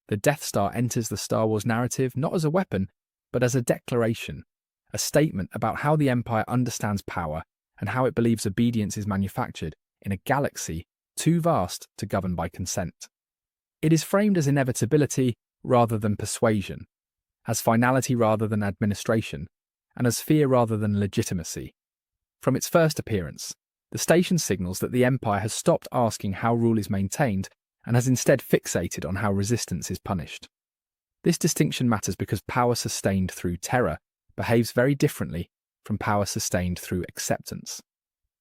The Death Star enters the Star Wars narrative not as a weapon, but as a declaration, a statement about how the Empire understands power and how it believes obedience is manufactured in a galaxy too vast to govern by consent. It is framed as inevitability rather than persuasion, as finality rather than administration, and as fear rather than legitimacy. From its first appearance, the station signals that the Empire has stopped asking how rule is maintained and has instead fixated on how resistance is punished. This distinction matters because power sustained through terror behaves very differently from power sustained through acceptance.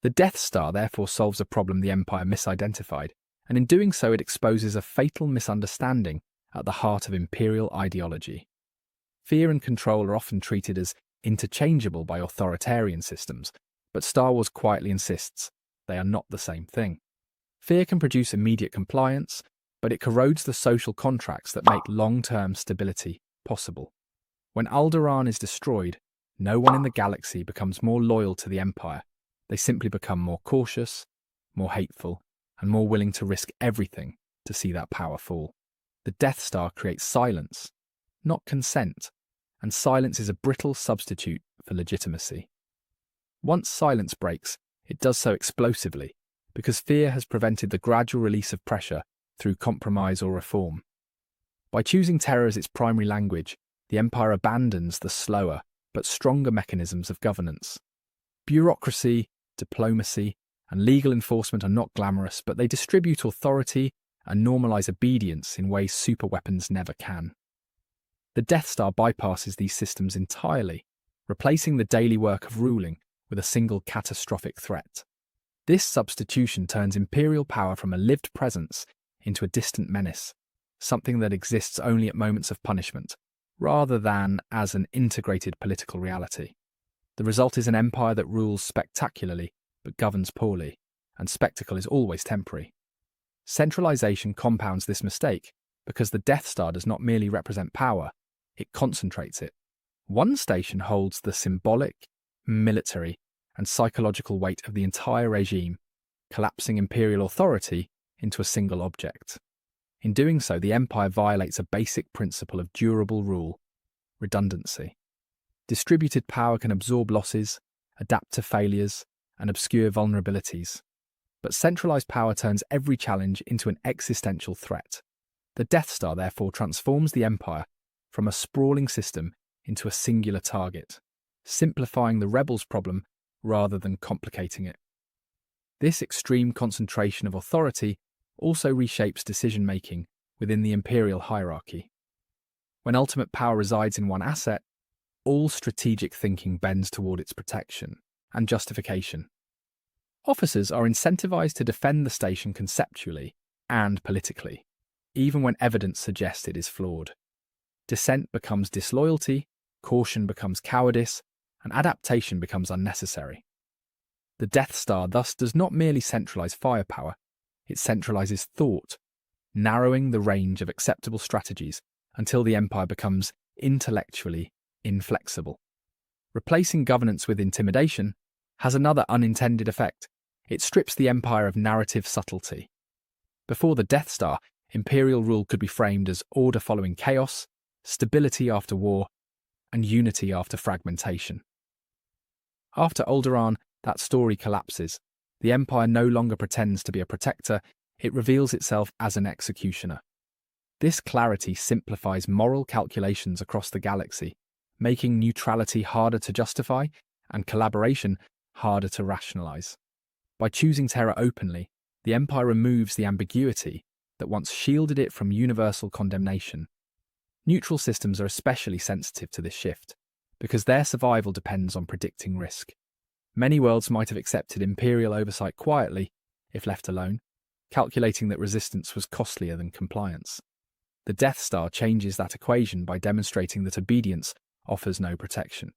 The Death Star therefore solves a problem the Empire misidentified, and in doing so it exposes a fatal misunderstanding at the heart of Imperial ideology. Fear and control are often treated as interchangeable by authoritarian systems, but Star Wars quietly insists they are not the same thing. Fear can produce immediate compliance, but it corrodes the social contracts that make long-term stability possible. When Alderaan is destroyed, no one in the galaxy becomes more loyal to the Empire. They simply become more cautious, more hateful, and more willing to risk everything to see that power fall. The Death Star creates silence, not consent, and silence is a brittle substitute for legitimacy. Once silence breaks, it does so explosively, because fear has prevented the gradual release of pressure through compromise or reform. By choosing terror as its primary language, the Empire abandons the slower but stronger mechanisms of governance. Bureaucracy, diplomacy, and legal enforcement are not glamorous, but they distribute authority and normalize obedience in ways superweapons never can. The Death Star bypasses these systems entirely, replacing the daily work of ruling with a single catastrophic threat. This substitution turns imperial power from a lived presence into a distant menace, something that exists only at moments of punishment, rather than as an integrated political reality. The result is an empire that rules spectacularly but governs poorly, and spectacle is always temporary. Centralization compounds this mistake because the Death Star does not merely represent power, it concentrates it. One station holds the symbolic, military, and psychological weight of the entire regime, collapsing imperial authority into a single object. In doing so, the Empire violates a basic principle of durable rule: redundancy. Distributed power can absorb losses, adapt to failures, and obscure vulnerabilities. But centralized power turns every challenge into an existential threat. The Death Star therefore transforms the Empire from a sprawling system into a singular target, simplifying the rebels' problem rather than complicating it. This extreme concentration of authority also reshapes decision-making within the imperial hierarchy. When ultimate power resides in one asset, all strategic thinking bends toward its protection and justification. Officers are incentivized to defend the station conceptually and politically, even when evidence suggests it is flawed. Dissent becomes disloyalty, caution becomes cowardice, and adaptation becomes unnecessary. The Death Star thus does not merely centralize firepower, it centralizes thought, narrowing the range of acceptable strategies until the Empire becomes intellectually inflexible. Replacing governance with intimidation has another unintended effect. It strips the Empire of narrative subtlety. Before the Death Star, imperial rule could be framed as order following chaos, stability after war, and unity after fragmentation. After Alderaan, that story collapses. The Empire no longer pretends to be a protector, it reveals itself as an executioner. This clarity simplifies moral calculations across the galaxy, making neutrality harder to justify and collaboration harder to rationalize. By choosing terror openly, the Empire removes the ambiguity that once shielded it from universal condemnation. Neutral systems are especially sensitive to this shift, because their survival depends on predicting risk. Many worlds might have accepted imperial oversight quietly, if left alone, calculating that resistance was costlier than compliance. The Death Star changes that equation by demonstrating that obedience offers no protection.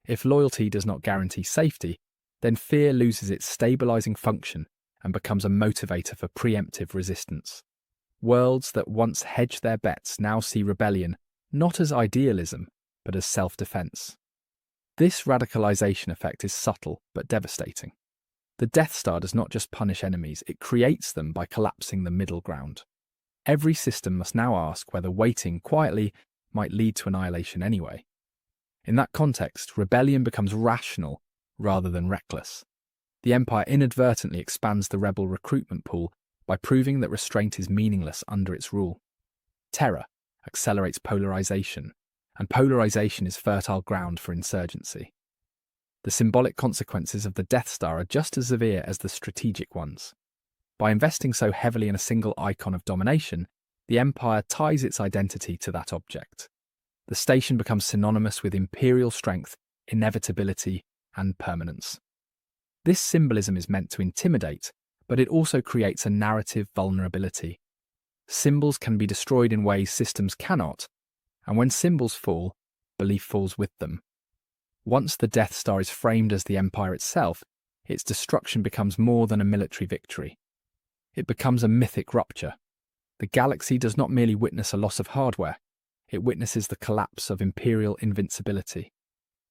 If loyalty does not guarantee safety, then fear loses its stabilizing function and becomes a motivator for preemptive resistance. Worlds that once hedged their bets now see rebellion not as idealism, but as self-defense. This radicalization effect is subtle but devastating. The Death Star does not just punish enemies, it creates them by collapsing the middle ground. Every system must now ask whether waiting quietly might lead to annihilation anyway. In that context, rebellion becomes rational rather than reckless. The Empire inadvertently expands the rebel recruitment pool by proving that restraint is meaningless under its rule. Terror accelerates polarization, and polarization is fertile ground for insurgency. The symbolic consequences of the Death Star are just as severe as the strategic ones. By investing so heavily in a single icon of domination, the Empire ties its identity to that object. The station becomes synonymous with imperial strength, inevitability, and permanence. This symbolism is meant to intimidate, but it also creates a narrative vulnerability. Symbols can be destroyed in ways systems cannot, and when symbols fall, belief falls with them. Once the Death Star is framed as the Empire itself, its destruction becomes more than a military victory. It becomes a mythic rupture. The galaxy does not merely witness a loss of hardware, it witnesses the collapse of imperial invincibility.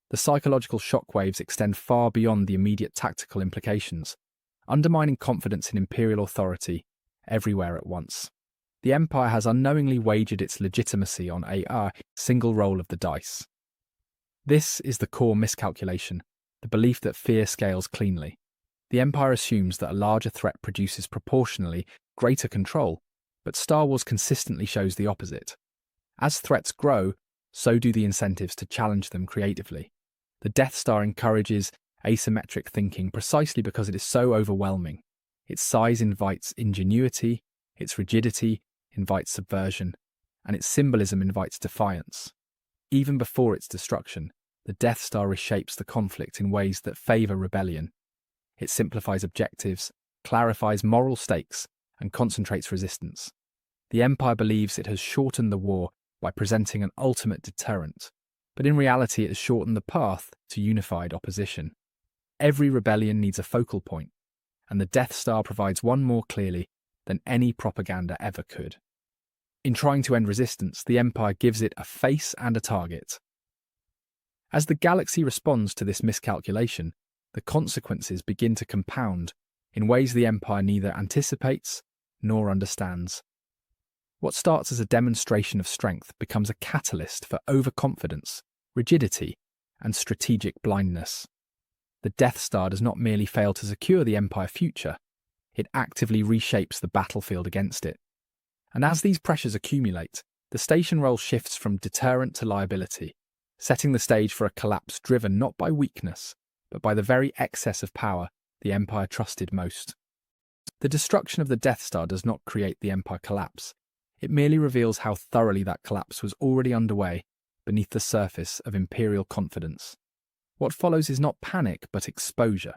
The psychological shockwaves extend far beyond the immediate tactical implications, undermining confidence in imperial authority everywhere at once. The Empire has unknowingly wagered its legitimacy on a single roll of the dice. This is the core miscalculation, the belief that fear scales cleanly. The Empire assumes that a larger threat produces proportionally greater control, but Star Wars consistently shows the opposite. As threats grow, so do the incentives to challenge them creatively. The Death Star encourages asymmetric thinking precisely because it is so overwhelming. Its size invites ingenuity, its rigidity invites subversion, and its symbolism invites defiance. Even before its destruction, the Death Star reshapes the conflict in ways that favour rebellion. It simplifies objectives, clarifies moral stakes, and concentrates resistance. The Empire believes it has shortened the war by presenting an ultimate deterrent, but in reality it has shortened the path to unified opposition. Every rebellion needs a focal point, and the Death Star provides one more clearly than any propaganda ever could. In trying to end resistance, the Empire gives it a face and a target. As the galaxy responds to this miscalculation, the consequences begin to compound in ways the Empire neither anticipates nor understands. What starts as a demonstration of strength becomes a catalyst for overconfidence, rigidity, and strategic blindness. The Death Star does not merely fail to secure the Empire future, it actively reshapes the battlefield against it. And as these pressures accumulate, the station role shifts from deterrent to liability, setting the stage for a collapse driven not by weakness, but by the very excess of power the Empire trusted most. The destruction of the Death Star does not create the Empire collapse. It merely reveals how thoroughly that collapse was already underway beneath the surface of imperial confidence. What follows is not panic, but exposure,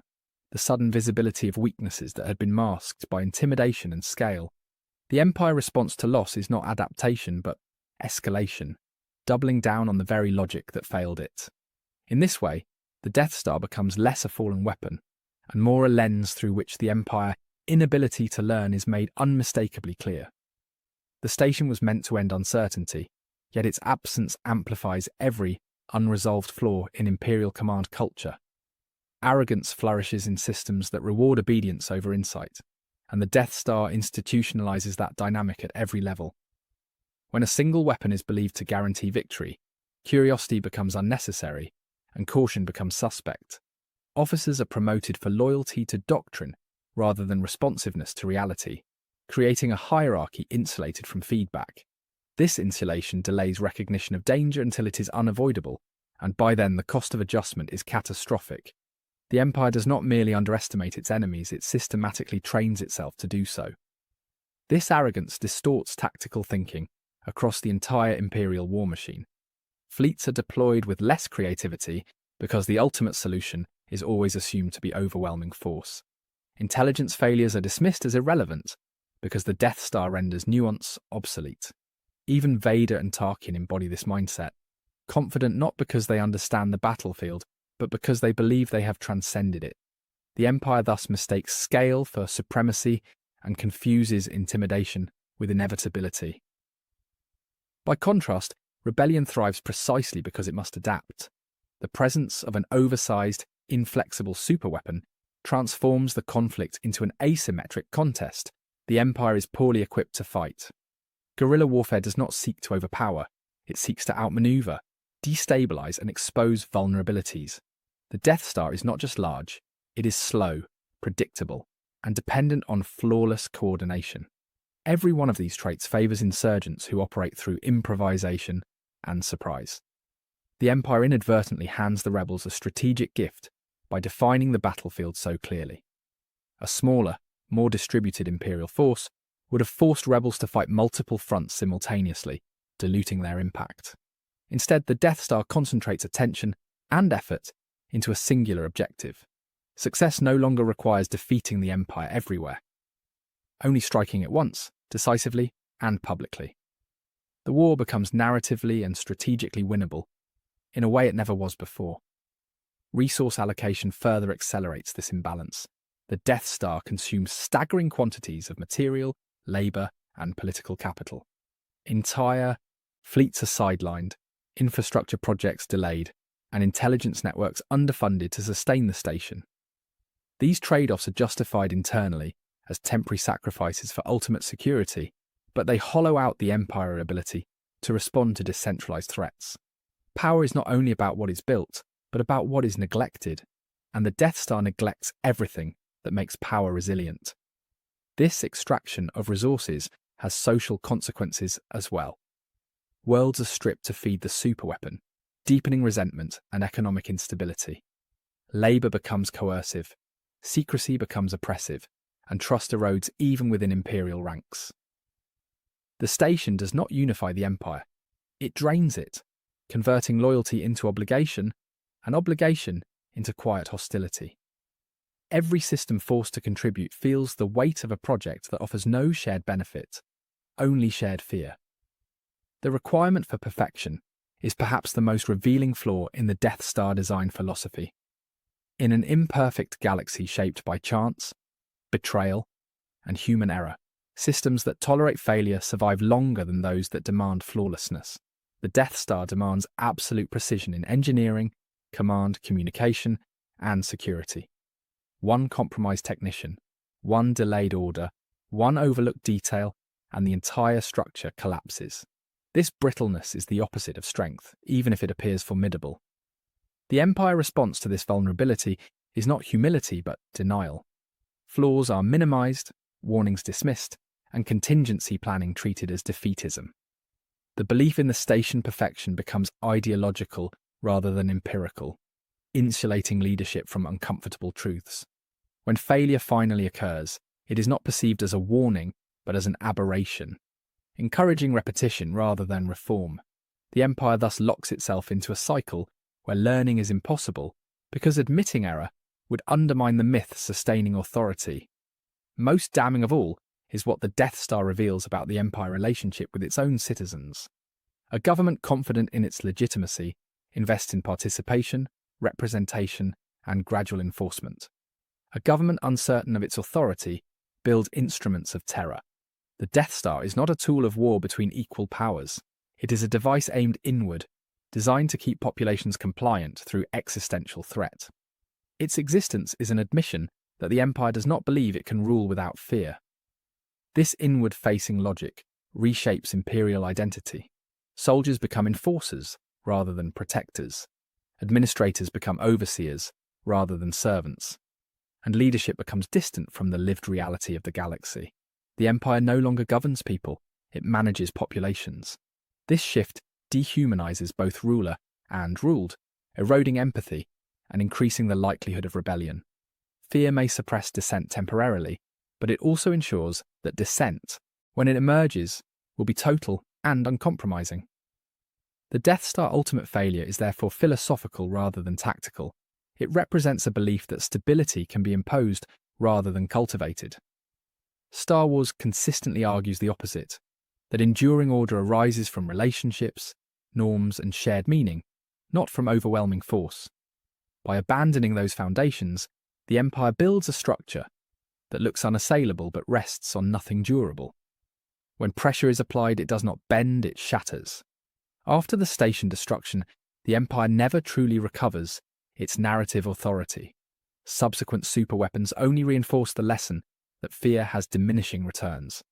the sudden visibility of weaknesses that had been masked by intimidation and scale. The Empire response to loss is not adaptation, but escalation, doubling down on the very logic that failed it. In this way, the Death Star becomes less a fallen weapon, and more a lens through which the Empire's inability to learn is made unmistakably clear. The station was meant to end uncertainty, yet its absence amplifies every unresolved flaw in Imperial command culture. Arrogance flourishes in systems that reward obedience over insight, and the Death Star institutionalizes that dynamic at every level. When a single weapon is believed to guarantee victory, curiosity becomes unnecessary, and caution becomes suspect. Officers are promoted for loyalty to doctrine rather than responsiveness to reality, creating a hierarchy insulated from feedback. This insulation delays recognition of danger until it is unavoidable, and by then the cost of adjustment is catastrophic. The Empire does not merely underestimate its enemies, it systematically trains itself to do so. This arrogance distorts tactical thinking across the entire Imperial war machine. Fleets are deployed with less creativity because the ultimate solution is always assumed to be overwhelming force. Intelligence failures are dismissed as irrelevant because the Death Star renders nuance obsolete. Even Vader and Tarkin embody this mindset, confident not because they understand the battlefield, but because they believe they have transcended it. The Empire thus mistakes scale for supremacy and confuses intimidation with inevitability. By contrast, rebellion thrives precisely because it must adapt. The presence of an oversized, inflexible superweapon transforms the conflict into an asymmetric contest. The Empire is poorly equipped to fight. Guerrilla warfare does not seek to overpower, it seeks to outmaneuver, destabilize, and expose vulnerabilities. The Death Star is not just large, it is slow, predictable, and dependent on flawless coordination. Every one of these traits favors insurgents who operate through improvisation and surprise. The Empire inadvertently hands the rebels a strategic gift by defining the battlefield so clearly. A smaller, more distributed Imperial force would have forced rebels to fight multiple fronts simultaneously, diluting their impact. Instead, the Death Star concentrates attention and effort into a singular objective. Success no longer requires defeating the Empire everywhere, only striking it once, decisively and publicly. The war becomes narratively and strategically winnable in a way it never was before. Resource allocation further accelerates this imbalance. The Death Star consumes staggering quantities of material, labour, and political capital. Entire fleets are sidelined, infrastructure projects delayed, and intelligence networks underfunded to sustain the station. These trade-offs are justified internally as temporary sacrifices for ultimate security, but they hollow out the Empire's ability to respond to decentralized threats. Power is not only about what is built, but about what is neglected, and the Death Star neglects everything that makes power resilient. This extraction of resources has social consequences as well. Worlds are stripped to feed the superweapon, deepening resentment and economic instability. Labour becomes coercive, secrecy becomes oppressive, and trust erodes even within imperial ranks. The station does not unify the Empire. It drains it, converting loyalty into obligation and obligation into quiet hostility. Every system forced to contribute feels the weight of a project that offers no shared benefit, only shared fear. The requirement for perfection is perhaps the most revealing flaw in the Death Star design philosophy. In an imperfect galaxy shaped by chance, betrayal, and human error, systems that tolerate failure survive longer than those that demand flawlessness. The Death Star demands absolute precision in engineering, command, communication, and security. One compromised technician, one delayed order, one overlooked detail, and the entire structure collapses. This brittleness is the opposite of strength, even if it appears formidable. The Empire response to this vulnerability is not humility but denial. Flaws are minimized, warnings dismissed, and contingency planning treated as defeatism. The belief in the station perfection becomes ideological rather than empirical, insulating leadership from uncomfortable truths. When failure finally occurs, it is not perceived as a warning, but as an aberration, encouraging repetition rather than reform. The Empire thus locks itself into a cycle where learning is impossible because admitting error would undermine the myth sustaining authority. Most damning of all is what the Death Star reveals about the Empire relationship with its own citizens. A government confident in its legitimacy invests in participation, representation, and gradual enforcement. A government uncertain of its authority builds instruments of terror. The Death Star is not a tool of war between equal powers. It is a device aimed inward, designed to keep populations compliant through existential threat. Its existence is an admission that the Empire does not believe it can rule without fear. This inward-facing logic reshapes imperial identity. Soldiers become enforcers rather than protectors. Administrators become overseers rather than servants. And leadership becomes distant from the lived reality of the galaxy. The Empire no longer governs people, it manages populations. This shift dehumanizes both ruler and ruled, eroding empathy and increasing the likelihood of rebellion. Fear may suppress dissent temporarily, but it also ensures that dissent, when it emerges, will be total and uncompromising. The Death Star ultimate failure is therefore philosophical rather than tactical. It represents a belief that stability can be imposed rather than cultivated. Star Wars consistently argues the opposite, that enduring order arises from relationships, norms, and shared meaning, not from overwhelming force. By abandoning those foundations, the Empire builds a structure that looks unassailable but rests on nothing durable. When pressure is applied, it does not bend, it shatters. After the station destruction, the Empire never truly recovers its narrative authority. Subsequent superweapons only reinforce the lesson that fear has diminishing returns.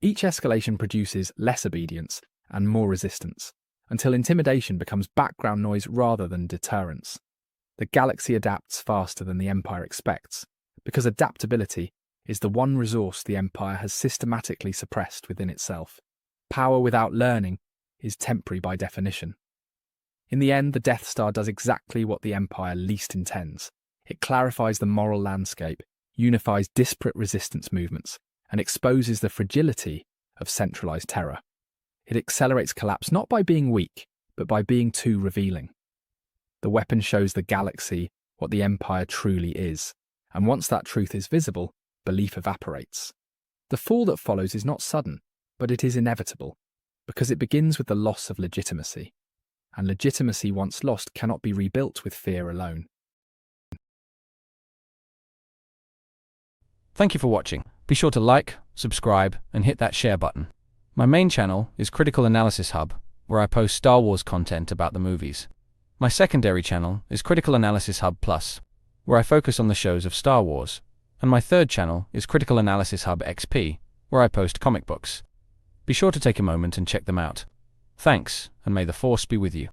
Each escalation produces less obedience and more resistance, until intimidation becomes background noise rather than deterrence. The galaxy adapts faster than the Empire expects, because adaptability is the one resource the Empire has systematically suppressed within itself. Power without learning is temporary by definition. In the end, the Death Star does exactly what the Empire least intends. It clarifies the moral landscape, unifies disparate resistance movements, and exposes the fragility of centralized terror. It accelerates collapse not by being weak, but by being too revealing. The weapon shows the galaxy what the Empire truly is, and once that truth is visible, belief evaporates. The fall that follows is not sudden, but it is inevitable, because it begins with the loss of legitimacy, and legitimacy once lost cannot be rebuilt with fear alone. Thank you for watching. Be sure to like, subscribe, and hit that share button. My main channel is Critical Analysis Hub, where I post Star Wars content about the movies. My secondary channel is Critical Analysis Hub Plus, where I focus on the shows of Star Wars. And my third channel is Critical Analysis Hub XP, where I post comic books. Be sure to take a moment and check them out. Thanks, and may the Force be with you.